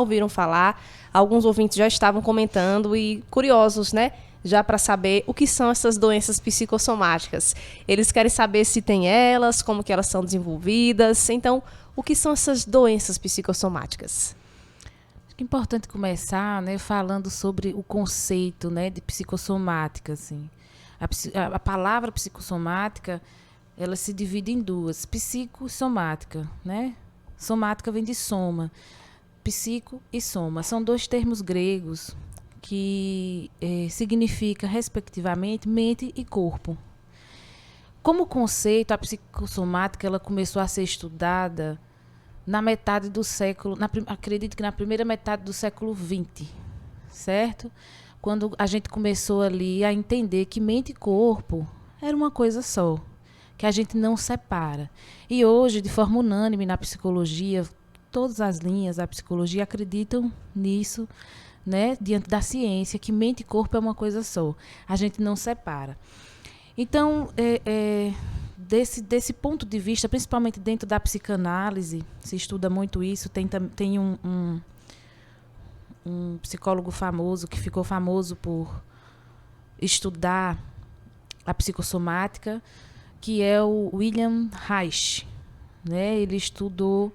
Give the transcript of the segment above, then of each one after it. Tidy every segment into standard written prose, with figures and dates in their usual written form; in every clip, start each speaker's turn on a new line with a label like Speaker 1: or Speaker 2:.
Speaker 1: ouviram falar, alguns ouvintes já estavam comentando e curiosos, né? Já para saber o que são essas doenças psicossomáticas. Eles querem saber se tem elas, como que elas são desenvolvidas. Então, o que são essas doenças psicossomáticas?
Speaker 2: Acho que é importante começar, né, falando sobre o conceito, né, de psicossomática, assim. A palavra psicossomática, ela se divide em duas, psico e somática, né? Somática vem de soma. Psico e soma são dois termos gregos que significa, respectivamente, mente e corpo. Como conceito, a psicossomática ela começou a ser estudada na metade do século, acredito que na primeira metade do século XX, certo? Quando a gente começou ali a entender que mente e corpo era uma coisa só, que a gente não separa. E hoje, de forma unânime na psicologia, todas as linhas da psicologia acreditam nisso, né, diante da ciência, que mente e corpo é uma coisa só. A gente não separa. Então, desse ponto de vista, principalmente dentro da psicanálise, se estuda muito isso. Tem um psicólogo famoso que ficou famoso por estudar a psicossomática, que é o William Reich. Né? Ele estudou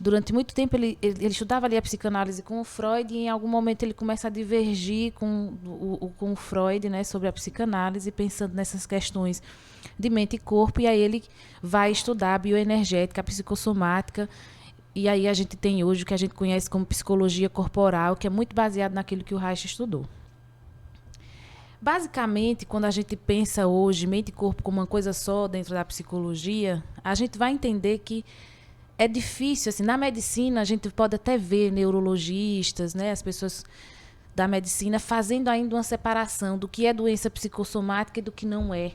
Speaker 2: durante muito tempo, ele estudava ali a psicanálise com o Freud, e em algum momento ele começa a divergir com o Freud, né, sobre a psicanálise, pensando nessas questões de mente e corpo, e aí ele vai estudar a bioenergética, a psicossomática, e aí a gente tem hoje o que a gente conhece como psicologia corporal, que é muito baseado naquilo que o Reich estudou. Basicamente, quando a gente pensa hoje mente e corpo como uma coisa só dentro da psicologia, a gente vai entender que é difícil, assim, na medicina a gente pode até ver neurologistas, né, as pessoas da medicina fazendo ainda uma separação do que é doença psicossomática e do que não é.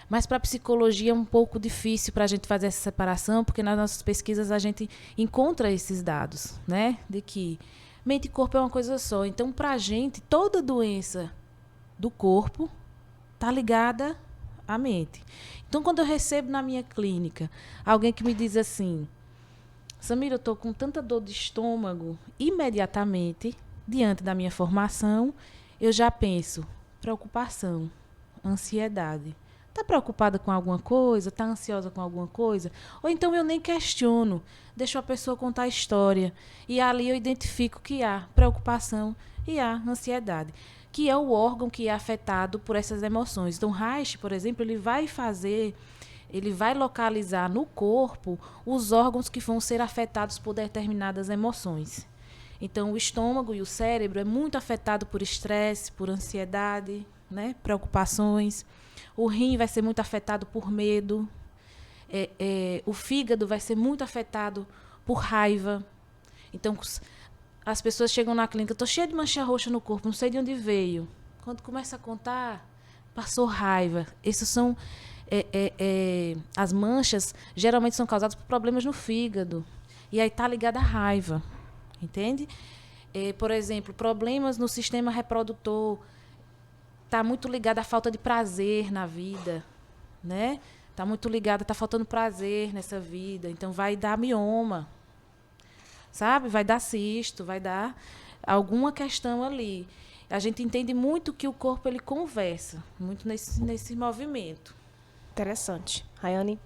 Speaker 2: Mas para a psicologia é um pouco difícil para a gente fazer essa separação, porque nas nossas pesquisas a gente encontra esses dados, né, de que mente e corpo é uma coisa só. Então, para a gente, toda doença do corpo está ligada à mente. Então, quando eu recebo na minha clínica alguém que me diz assim: Samira, eu estou com tanta dor de estômago, imediatamente, diante da minha formação, eu já penso: preocupação, ansiedade. Está preocupada com alguma coisa? Está ansiosa com alguma coisa? Ou então eu nem questiono, deixo a pessoa contar a história. E ali eu identifico que há preocupação e há ansiedade, que é o órgão que é afetado por essas emoções. Então, Reich, por exemplo, ele vai localizar no corpo os órgãos que vão ser afetados por determinadas emoções. Então, o estômago e o cérebro é muito afetado por estresse, por ansiedade, né, preocupações. O rim vai ser muito afetado por medo. O fígado vai ser muito afetado por raiva. Então, as pessoas chegam na clínica: estou cheia de mancha roxa no corpo, não sei de onde veio. Quando começa a contar, passou raiva. Essas são as manchas, geralmente são causadas por problemas no fígado. E aí está ligada à raiva, entende? Por exemplo, problemas no sistema reprodutor, está muito ligado à falta de prazer na vida, né? Está muito ligado, está faltando prazer nessa vida. Então vai dar mioma, sabe? Vai dar cisto, vai dar alguma questão ali. A gente entende muito que o corpo ele conversa, muito nesse movimento.
Speaker 1: Interessante. Rayane?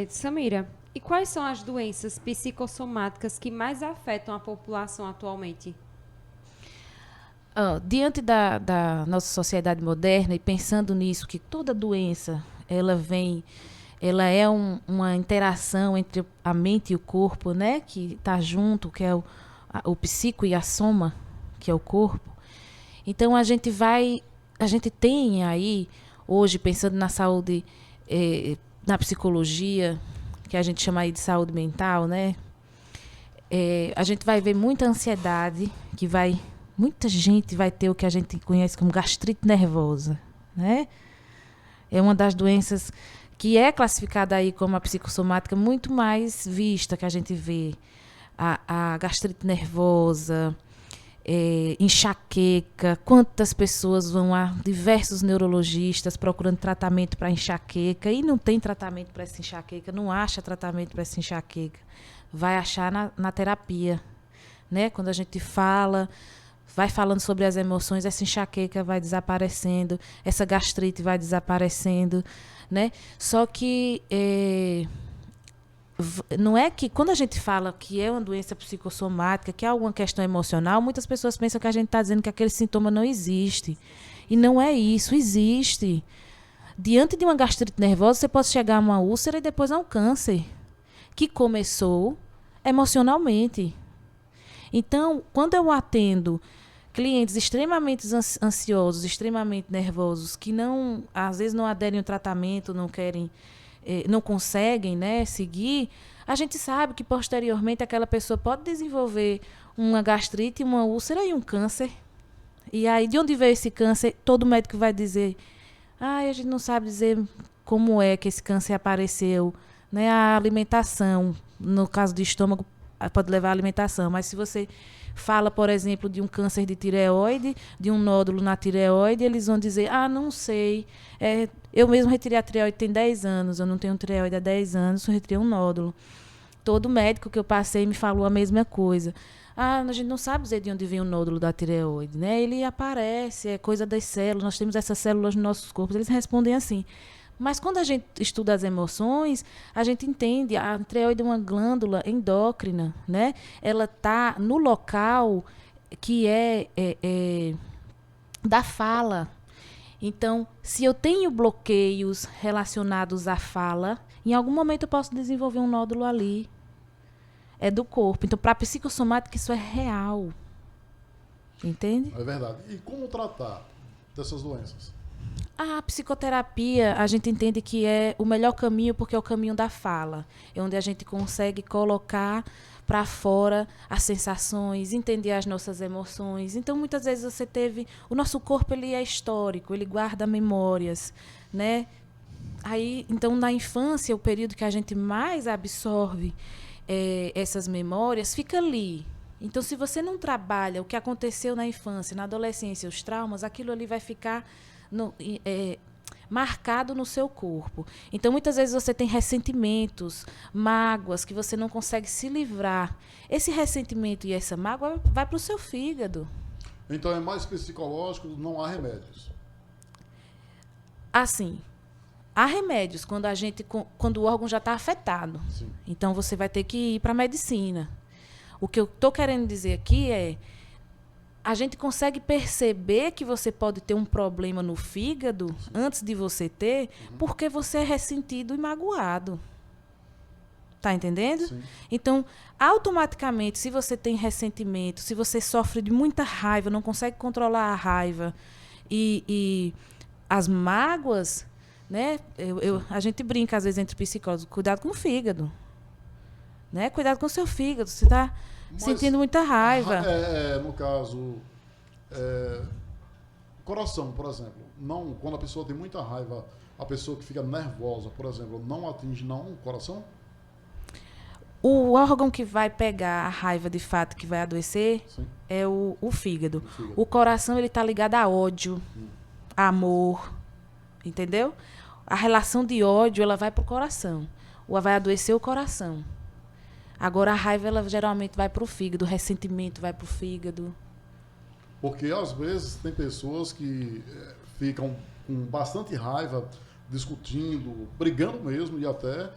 Speaker 3: Samira, e quais são as doenças psicossomáticas que mais afetam a população atualmente?
Speaker 2: Diante da nossa sociedade moderna, e pensando nisso, que toda doença ela é uma interação entre a mente e o corpo, né, que está junto, que é o psico e a soma, que é o corpo. Então a gente tem aí hoje, pensando na saúde, na psicologia, que a gente chama aí de saúde mental, né, a gente vai ver muita ansiedade, muita gente vai ter o que a gente conhece como gastrite nervosa, né? É uma das doenças que é classificada aí como a psicossomática muito mais vista, que a gente vê. A gastrite nervosa, enxaqueca. Quantas pessoas vão a diversos neurologistas procurando tratamento para enxaqueca e não tem tratamento para essa enxaqueca, não acha tratamento para essa enxaqueca. Vai achar na terapia, né? Quando a gente fala, vai falando sobre as emoções, essa enxaqueca vai desaparecendo, essa gastrite vai desaparecendo, né? Só que não é que quando a gente fala que é uma doença psicossomática, que é alguma questão emocional, muitas pessoas pensam que a gente está dizendo que aquele sintoma não existe. E não é isso, existe. Diante de uma gastrite nervosa, você pode chegar a uma úlcera e depois a um câncer, que começou emocionalmente. Então, quando eu atendo clientes extremamente ansiosos, extremamente nervosos, que não, às vezes não aderem ao tratamento, não querem, não conseguem, né, seguir, a gente sabe que posteriormente aquela pessoa pode desenvolver uma gastrite, uma úlcera e um câncer. E aí, de onde veio esse câncer? Todo médico vai dizer, a gente não sabe dizer como é que esse câncer apareceu, né? A alimentação, no caso do estômago, pode levar à alimentação, mas se você fala, por exemplo, de um câncer de tireoide, de um nódulo na tireoide, eles vão dizer, não sei, eu mesmo retirei a tireoide tem 10 anos, eu não tenho tireoide há 10 anos, eu retirei um nódulo. Todo médico que eu passei me falou a mesma coisa. A gente não sabe dizer de onde vem o nódulo da tireoide, né? Ele aparece, é coisa das células, nós temos essas células nos nossos corpos, eles respondem assim. Mas quando a gente estuda as emoções, a gente entende, a tireoide é uma glândula endócrina, né? Ela está no local que é da fala. Então, se eu tenho bloqueios relacionados à fala, em algum momento eu posso desenvolver um nódulo ali. É do corpo. Então, para a psicossomática, isso é real. Entende?
Speaker 4: É verdade. E como tratar dessas doenças?
Speaker 2: A psicoterapia, a gente entende que é o melhor caminho porque é o caminho da fala. É onde a gente consegue colocar para fora as sensações, entender as nossas emoções. Então, muitas vezes você teve... O nosso corpo, ele é histórico, ele guarda memórias, né? Aí, então, na infância, o período que a gente mais absorve essas memórias, fica ali. Então, se você não trabalha o que aconteceu na infância, na adolescência, os traumas, aquilo ali vai ficar marcado no seu corpo. Então, muitas vezes você tem ressentimentos, mágoas, que você não consegue se livrar. Esse ressentimento e essa mágoa vai para o seu fígado.
Speaker 4: Então, é mais psicológico, não há remédios.
Speaker 2: Assim, há remédios quando o órgão já está afetado.
Speaker 4: Sim.
Speaker 2: Então, você vai ter que ir para a medicina. O que eu estou querendo dizer aqui é... A gente consegue perceber que você pode ter um problema no fígado antes de você ter, porque você é ressentido e magoado. Tá entendendo?
Speaker 4: Sim.
Speaker 2: Então, automaticamente, se você tem ressentimento, se você sofre de muita raiva, não consegue controlar a raiva e as mágoas, né? A gente brinca às vezes entre psicólogos, cuidado com o fígado. Né? Cuidado com o seu fígado, você está sentindo muita raiva.
Speaker 4: No caso, coração, por exemplo. Não, quando a pessoa tem muita raiva, a pessoa que fica nervosa, por exemplo, não atinge o coração?
Speaker 2: O órgão que vai pegar a raiva de fato, que vai adoecer,
Speaker 4: Sim.
Speaker 2: é o fígado. O coração, ele está ligado a ódio, a amor, entendeu? A relação de ódio, ela vai para o coração. Vai adoecer o coração. Agora, a raiva, ela geralmente vai para o fígado, o ressentimento vai para o fígado.
Speaker 4: Porque, às vezes, tem pessoas que ficam com bastante raiva, discutindo, brigando mesmo, e até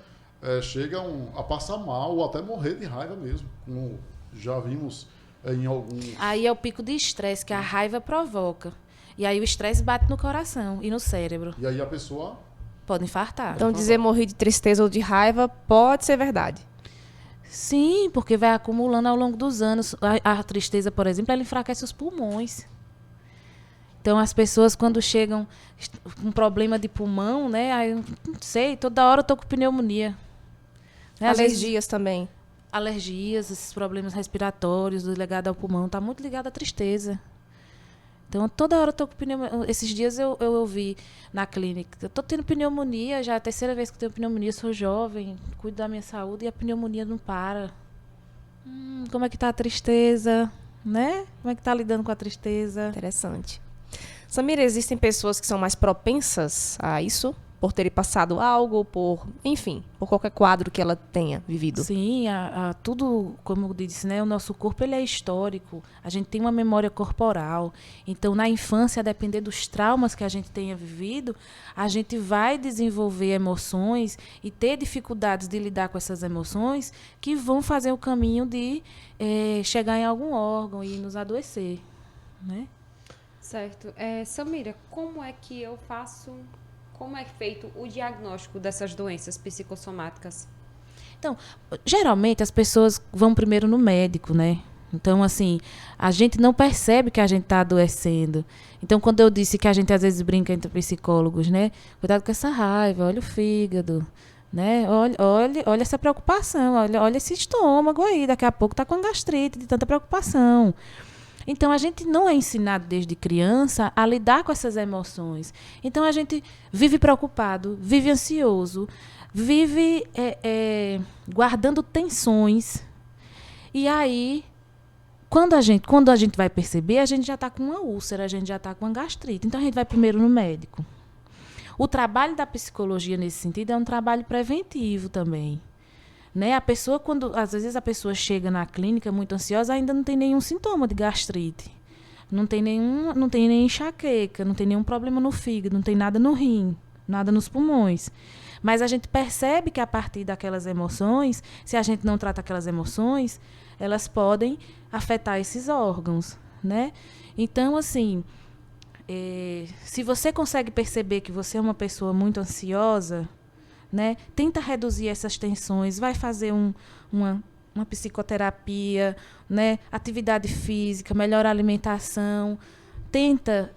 Speaker 4: chegam a passar mal ou até morrer de raiva mesmo, como já vimos em alguns...
Speaker 2: Aí é o pico de estresse que a raiva provoca. E aí o estresse bate no coração e no cérebro.
Speaker 4: E aí a pessoa...
Speaker 2: Pode infartar.
Speaker 1: Então, dizer morrer de tristeza ou de raiva pode ser verdade.
Speaker 2: Sim, porque vai acumulando ao longo dos anos. A tristeza, por exemplo, ela enfraquece os pulmões. Então, as pessoas, quando chegam com problema de pulmão, né? Aí, não sei, toda hora eu tô com pneumonia. Né?
Speaker 1: Alergias também.
Speaker 2: Alergias, esses problemas respiratórios ligados ao pulmão, tá muito ligado à tristeza. Então, toda hora eu tô com pneumonia. Esses dias eu ouvi na clínica, eu tô tendo pneumonia, já é a terceira vez que eu tenho pneumonia, sou jovem, cuido da minha saúde e a pneumonia não para. Como é que tá a tristeza, né? Como é que tá lidando com a tristeza?
Speaker 1: Interessante. Samira, existem pessoas que são mais propensas a isso? por ter passado algo, enfim, por qualquer quadro que ela tenha vivido.
Speaker 2: Sim, tudo, como eu disse, né, o nosso corpo ele é histórico, a gente tem uma memória corporal. Então, na infância, a depender dos traumas que a gente tenha vivido, a gente vai desenvolver emoções e ter dificuldades de lidar com essas emoções que vão fazer o caminho de chegar em algum órgão e nos adoecer, né?
Speaker 3: Certo. Samira, como é feito o diagnóstico dessas doenças psicossomáticas?
Speaker 2: Então, geralmente as pessoas vão primeiro no médico, né? Então, assim, a gente não percebe que a gente está adoecendo. Então, quando eu disse que a gente às vezes brinca entre psicólogos, né? Cuidado com essa raiva, olha o fígado, né? Olha essa preocupação, olha esse estômago aí, daqui a pouco está com gastrite de tanta preocupação. Então, a gente não é ensinado desde criança a lidar com essas emoções. Então, a gente vive preocupado, vive ansioso, vive guardando tensões. E aí, quando a gente vai perceber, a gente já está com uma úlcera, a gente já está com uma gastrite. Então, a gente vai primeiro no médico. O trabalho da psicologia nesse sentido é um trabalho preventivo também. Né? Às vezes a pessoa chega na clínica muito ansiosa, ainda não tem nenhum sintoma de gastrite. Não tem nem enxaqueca, não tem nenhum problema no fígado, não tem nada no rim, nada nos pulmões. Mas a gente percebe que a partir daquelas emoções, se a gente não trata aquelas emoções, elas podem afetar esses órgãos, né? Então, assim, se você consegue perceber que você é uma pessoa muito ansiosa, né? Tenta reduzir essas tensões, vai fazer uma psicoterapia, né? Atividade física, melhor alimentação, tenta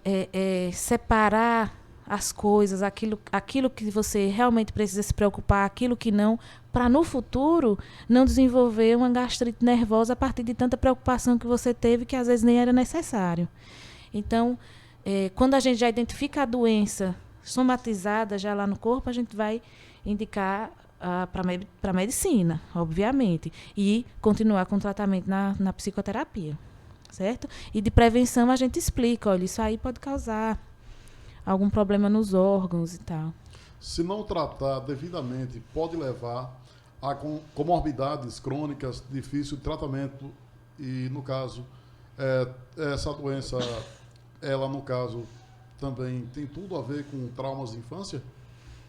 Speaker 2: separar as coisas, aquilo que você realmente precisa se preocupar, aquilo que não, para no futuro não desenvolver uma gastrite nervosa a partir de tanta preocupação que você teve que às vezes nem era necessário. Então, quando a gente já identifica a doença somatizada já lá no corpo, a gente vai indicar para a medicina, obviamente, e continuar com o tratamento na psicoterapia, certo? E de prevenção a gente explica, olha, isso aí pode causar algum problema nos órgãos e tal.
Speaker 4: Se não tratar devidamente, pode levar a comorbidades crônicas, difícil de tratamento e, no caso, essa doença, ela, no caso, também tem tudo a ver com traumas de infância?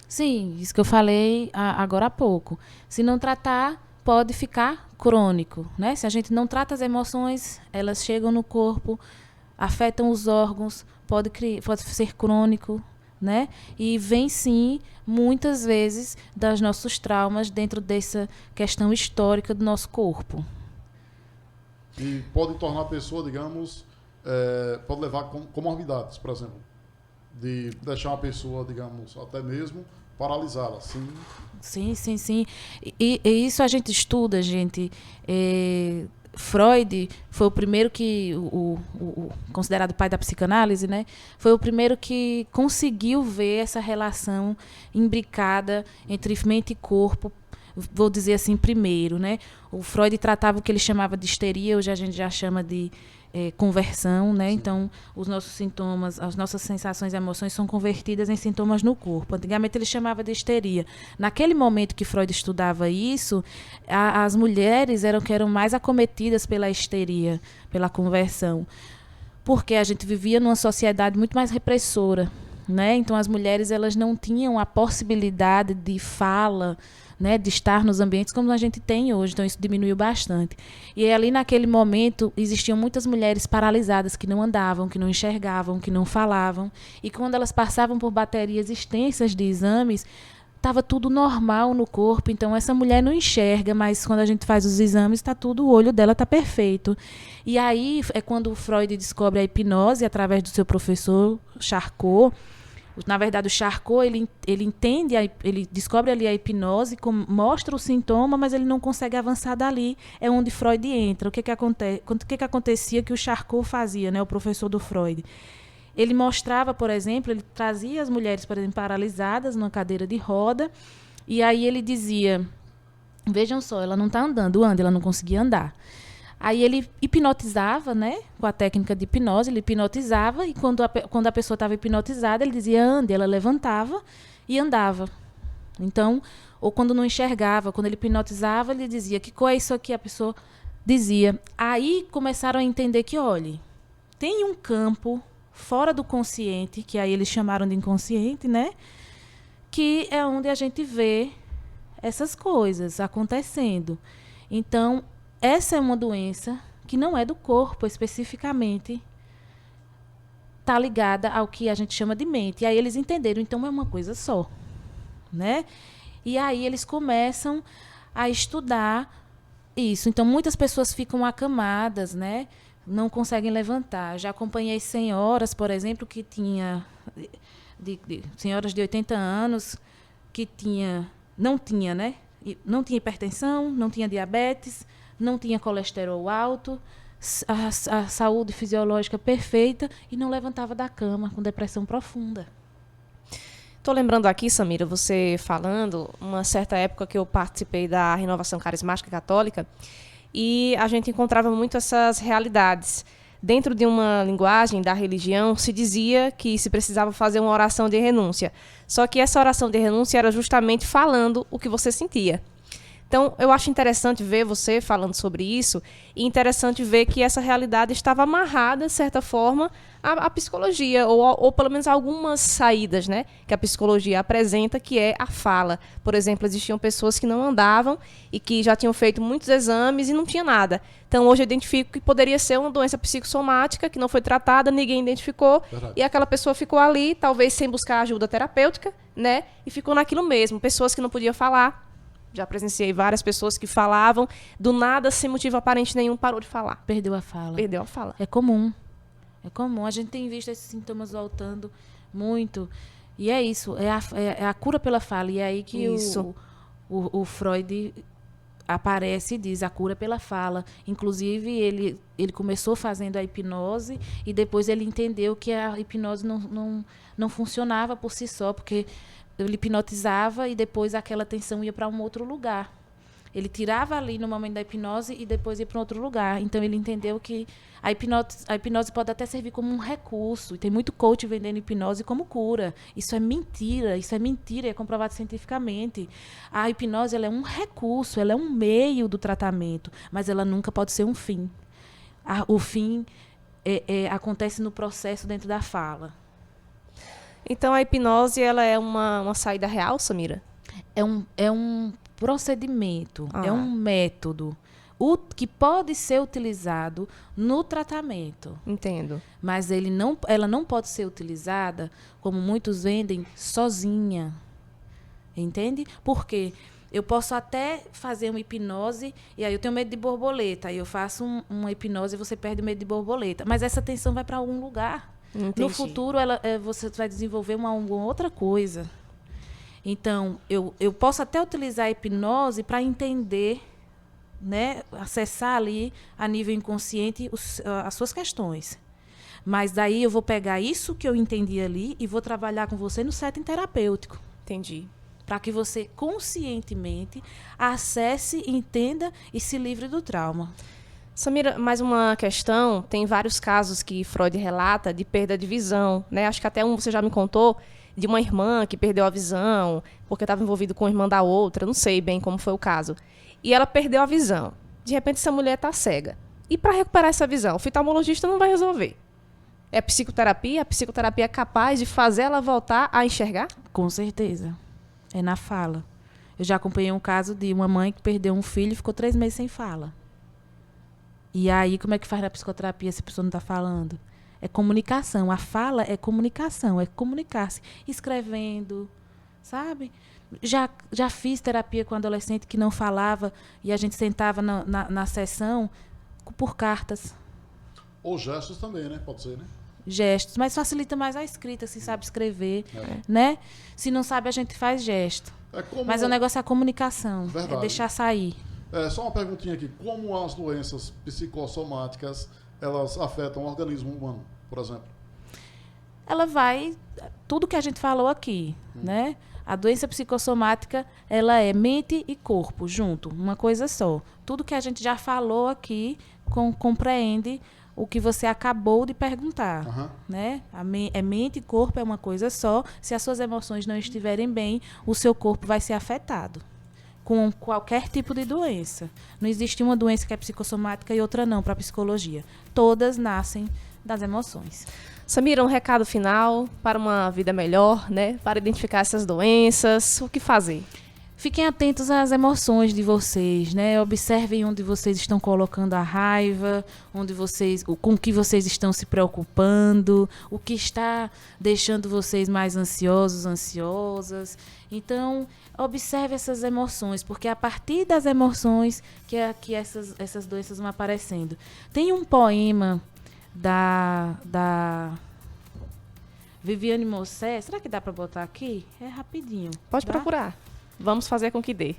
Speaker 2: Sim, isso que eu falei agora há pouco. Se não tratar, pode ficar crônico, né? Se a gente não trata as emoções, elas chegam no corpo, afetam os órgãos, pode ser crônico, né? E vem, sim, muitas vezes, dos nossos traumas dentro dessa questão histórica do nosso corpo.
Speaker 4: E pode tornar a pessoa, digamos, pode levar comorbidades, por exemplo, de deixar uma pessoa, digamos, até mesmo paralisada, sim?
Speaker 2: Sim. E isso a gente estuda, gente. Freud foi o primeiro o considerado pai da psicanálise, né? Foi o primeiro que conseguiu ver essa relação imbricada entre mente e corpo. Vou dizer assim, primeiro, né? O Freud tratava o que ele chamava de histeria, hoje a gente já chama de conversão, né? Sim. Então, os nossos sintomas, as nossas sensações e emoções são convertidas em sintomas no corpo. Antigamente ele chamava de histeria. Naquele momento que Freud estudava isso, as mulheres eram mais acometidas pela histeria, pela conversão, porque a gente vivia numa sociedade muito mais repressora, né? Então, as mulheres elas não tinham a possibilidade de fala, né, de estar nos ambientes como a gente tem hoje, então isso diminuiu bastante. E ali naquele momento existiam muitas mulheres paralisadas que não andavam, que não enxergavam, que não falavam, e quando elas passavam por baterias extensas de exames, estava tudo normal no corpo, então essa mulher não enxerga, mas quando a gente faz os exames, o olho dela está perfeito. E aí é quando o Freud descobre a hipnose através do seu professor Charcot. Na verdade, o Charcot, ele entende, ele descobre ali a hipnose, mostra o sintoma, mas ele não consegue avançar dali. É onde Freud entra. O que acontecia que o Charcot fazia, né, o professor do Freud? Ele mostrava, por exemplo, ele trazia as mulheres, por exemplo, paralisadas numa cadeira de roda, e aí ele dizia, vejam só, ela não está andando, ela não conseguia andar. Aí ele hipnotizava, né? Com a técnica de hipnose, ele hipnotizava e quando a pessoa estava hipnotizada, ele dizia ande, ela levantava e andava. Então, ou quando não enxergava, quando ele hipnotizava, ele dizia que cor é isso aqui, a pessoa dizia. Aí começaram a entender que, olhe, tem um campo fora do consciente, que aí eles chamaram de inconsciente, né? Que é onde a gente vê essas coisas acontecendo. Então, essa é uma doença que não é do corpo especificamente, está ligada ao que a gente chama de mente. E aí eles entenderam, então é uma coisa só, né? E aí eles começam a estudar isso. Então, muitas pessoas ficam acamadas, né? Não conseguem levantar. Já acompanhei senhoras, por exemplo, que tinha senhoras de 80 anos que não tinha, né? Não tinha hipertensão, não tinha diabetes, não tinha colesterol alto, a saúde fisiológica perfeita e não levantava da cama com depressão profunda.
Speaker 1: Estou lembrando aqui, Samira, você falando, uma certa época que eu participei da Renovação Carismática Católica e a gente encontrava muito essas realidades. Dentro de uma linguagem da religião, se dizia que se precisava fazer uma oração de renúncia. Só que essa oração de renúncia era justamente falando o que você sentia. Então, eu acho interessante ver você falando sobre isso e interessante ver que essa realidade estava amarrada, de certa forma, à psicologia, ou pelo menos algumas saídas, né, que a psicologia apresenta, que é a fala. Por exemplo, existiam pessoas que não andavam e que já tinham feito muitos exames e não tinha nada. Então, hoje eu identifico que poderia ser uma doença psicossomática que não foi tratada, ninguém identificou,
Speaker 4: Verdade.
Speaker 1: e aquela pessoa ficou ali, talvez sem buscar ajuda terapêutica, né, e ficou naquilo mesmo. Pessoas que não podiam falar. Já presenciei várias pessoas que falavam, do nada, sem motivo aparente nenhum, parou de falar.
Speaker 2: Perdeu a fala.
Speaker 1: Perdeu a fala.
Speaker 2: É comum. É comum. A gente tem visto esses sintomas voltando muito. E é isso. É a cura pela fala. E é aí que o Freud aparece e diz a cura pela fala. Inclusive, ele começou fazendo a hipnose e depois ele entendeu que a hipnose não funcionava por si só, porque ele hipnotizava e depois aquela tensão ia para um outro lugar. Ele tirava ali no momento da hipnose e depois ia para outro lugar. Então, ele entendeu que a hipnose pode até servir como um recurso. E tem muito coach vendendo hipnose como cura. Isso é mentira, é comprovado cientificamente. A hipnose ela é um recurso, ela é um meio do tratamento, mas ela nunca pode ser um fim. O fim acontece no processo dentro da fala.
Speaker 1: Então, a hipnose ela é uma saída real, Samira?
Speaker 2: É um procedimento, é um método que pode ser utilizado no tratamento.
Speaker 1: Entendo.
Speaker 2: Mas ela não pode ser utilizada, como muitos vendem, sozinha. Entende? Porque eu posso até fazer uma hipnose, e aí eu tenho medo de borboleta, aí eu faço uma hipnose e você perde o medo de borboleta. Mas essa tensão vai para algum lugar.
Speaker 1: Entendi.
Speaker 2: No futuro, você vai desenvolver uma outra coisa. Então, eu posso até utilizar a hipnose para entender, né, acessar ali, a nível inconsciente, as suas questões. Mas daí eu vou pegar isso que eu entendi ali e vou trabalhar com você no setting terapêutico.
Speaker 1: Entendi.
Speaker 2: Para que você, conscientemente, acesse, entenda e se livre do trauma.
Speaker 1: Samira, mais uma questão. Tem vários casos que Freud relata de perda de visão, né? Acho que até você já me contou de uma irmã que perdeu a visão porque estava envolvido com a irmã da outra. Não sei bem como foi o caso. E ela perdeu a visão. De repente, essa mulher está cega. E para recuperar essa visão, o oftalmologista não vai resolver. É psicoterapia? A psicoterapia é capaz de fazer ela voltar a enxergar?
Speaker 2: Com certeza. É na fala. Eu já acompanhei um caso de uma mãe que perdeu um filho e ficou 3 meses sem fala. E aí, como é que faz na psicoterapia se a pessoa não está falando? É comunicação. A fala é comunicação, é comunicar-se. Escrevendo, sabe? Já fiz terapia com adolescente que não falava e a gente sentava na sessão por cartas.
Speaker 4: Ou gestos também, né? Pode ser, né?
Speaker 2: Gestos, mas facilita mais a escrita, se sabe escrever, né? Se não sabe, a gente faz gesto. Mas o negócio é a comunicação,
Speaker 4: Verdade.
Speaker 2: É deixar sair.
Speaker 4: Só uma perguntinha aqui. Como as doenças psicossomáticas, elas afetam o organismo humano, por exemplo?
Speaker 2: Ela vai... Tudo que a gente falou aqui, né? A doença psicossomática, ela é mente e corpo junto, uma coisa só. Tudo que a gente já falou aqui compreende o que você acabou de perguntar,
Speaker 4: Aham.
Speaker 2: né? Mente e corpo é uma coisa só. Se as suas emoções não estiverem bem, o seu corpo vai ser afetado com qualquer tipo de doença. Não existe uma doença que é psicossomática e outra não para a psicologia. Todas nascem das emoções.
Speaker 1: Samira, um recado final para uma vida melhor, né? Para identificar essas doenças, o que fazer?
Speaker 2: Fiquem atentos às emoções de vocês, né? Observem onde vocês estão colocando a raiva, com o que vocês estão se preocupando, o que está deixando vocês mais ansiosos, ansiosas. Então, observe essas emoções, porque é a partir das emoções que essas doenças vão aparecendo. Tem um poema da Viviane Mossé, será que dá para botar aqui? É rapidinho.
Speaker 1: Pode
Speaker 2: dá?
Speaker 1: procurar. Vamos fazer com que dê.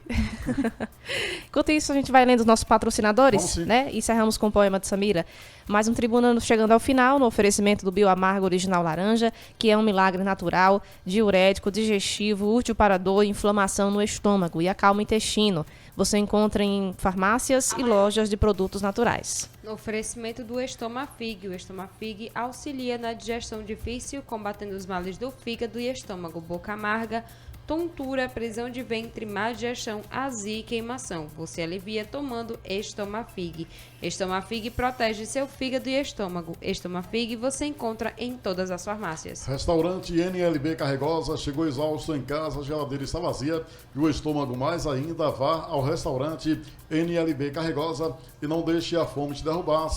Speaker 1: Enquanto isso, a gente vai lendo os nossos patrocinadores,
Speaker 4: Vamos sim.
Speaker 1: né? Encerramos com o poema de Samira. Mais um Tribuna chegando ao final, no oferecimento do Bioamargo Original Laranja, que é um milagre natural, diurético, digestivo, útil para dor e inflamação no estômago e acalma o intestino. Você encontra em farmácias e lojas de produtos naturais.
Speaker 3: No oferecimento do Estomafig. O Estomafig auxilia na digestão difícil, combatendo os males do fígado e estômago, boca amarga, tontura, prisão de ventre, má digestão, azia e queimação. Você alivia tomando Estomafig. Estomafig protege seu fígado e estômago. Estomafig você encontra em todas as farmácias.
Speaker 4: Restaurante NLB Carregosa, chegou exausto em casa, a geladeira está vazia e o estômago mais ainda. Vá ao restaurante NLB Carregosa e não deixe a fome te derrubar.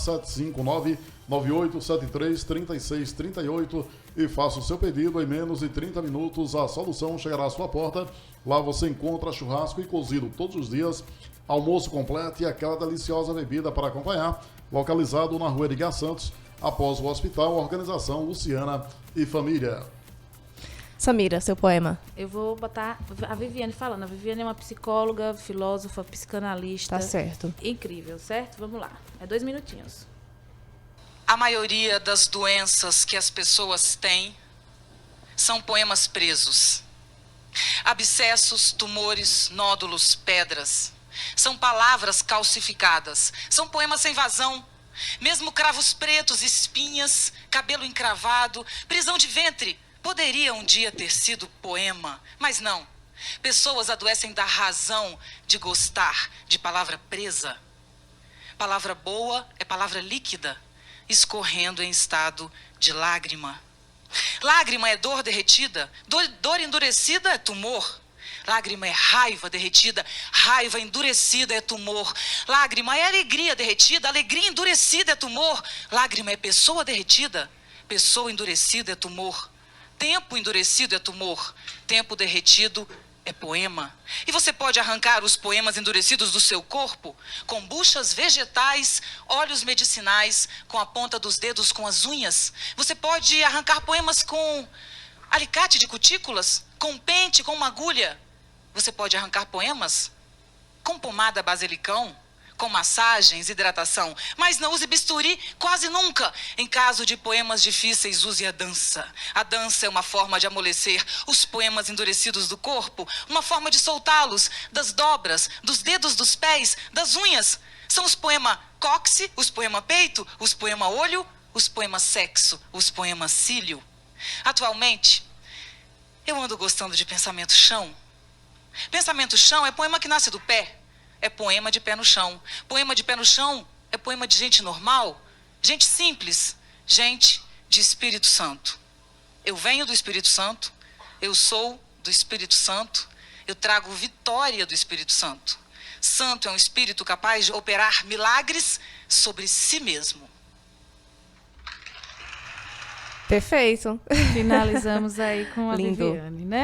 Speaker 4: 759-9873-3638 e faça o seu pedido em menos de 30 minutos. A solução chegará à sua porta. Lá você encontra churrasco e cozido todos os dias, almoço completo e aquela deliciosa bebida para acompanhar. Localizado na Rua Edgar Santos, após o hospital. Organização Luciana e Família.
Speaker 1: Samira, seu poema.
Speaker 2: Eu vou botar a Viviane falando. A Viviane é uma psicóloga, filósofa, psicanalista.
Speaker 1: Tá certo.
Speaker 2: Incrível, certo? Vamos lá. É 2 minutinhos.
Speaker 5: A maioria das doenças que as pessoas têm são poemas presos. Abscessos, tumores, nódulos, pedras. São palavras calcificadas. São poemas sem vazão. Mesmo cravos pretos, espinhas, cabelo encravado, prisão de ventre. Poderia um dia ter sido poema, mas não. Pessoas adoecem da razão de gostar de palavra presa. Palavra boa é palavra líquida, escorrendo em estado de lágrima. Lágrima é dor derretida, dor endurecida é tumor. Lágrima é raiva derretida, raiva endurecida é tumor. Lágrima é alegria derretida, alegria endurecida é tumor. Lágrima é pessoa derretida, pessoa endurecida é tumor. Tempo endurecido é tumor, tempo derretido é poema. E você pode arrancar os poemas endurecidos do seu corpo com buchas vegetais, óleos medicinais, com a ponta dos dedos, com as unhas. Você pode arrancar poemas com alicate de cutículas, com pente, com uma agulha. Você pode arrancar poemas com pomada basilicão, com massagens, hidratação. Mas não use bisturi quase nunca. Em caso de poemas difíceis, use a dança. A dança é uma forma de amolecer os poemas endurecidos do corpo, uma forma de soltá-los das dobras, dos dedos dos pés, das unhas. São os poemas cóccix, os poemas peito, os poemas olho, os poemas sexo, os poemas cílio. Atualmente, eu ando gostando de pensamento chão. Pensamento chão é poema que nasce do pé. É poema de pé no chão. Poema de pé no chão é poema de gente normal, gente simples, gente de Espírito Santo. Eu venho do Espírito Santo, eu sou do Espírito Santo, eu trago vitória do Espírito Santo. Santo é um espírito capaz de operar milagres sobre si mesmo.
Speaker 1: Perfeito.
Speaker 2: Finalizamos aí com a
Speaker 1: Lindo.
Speaker 2: Viviane, né?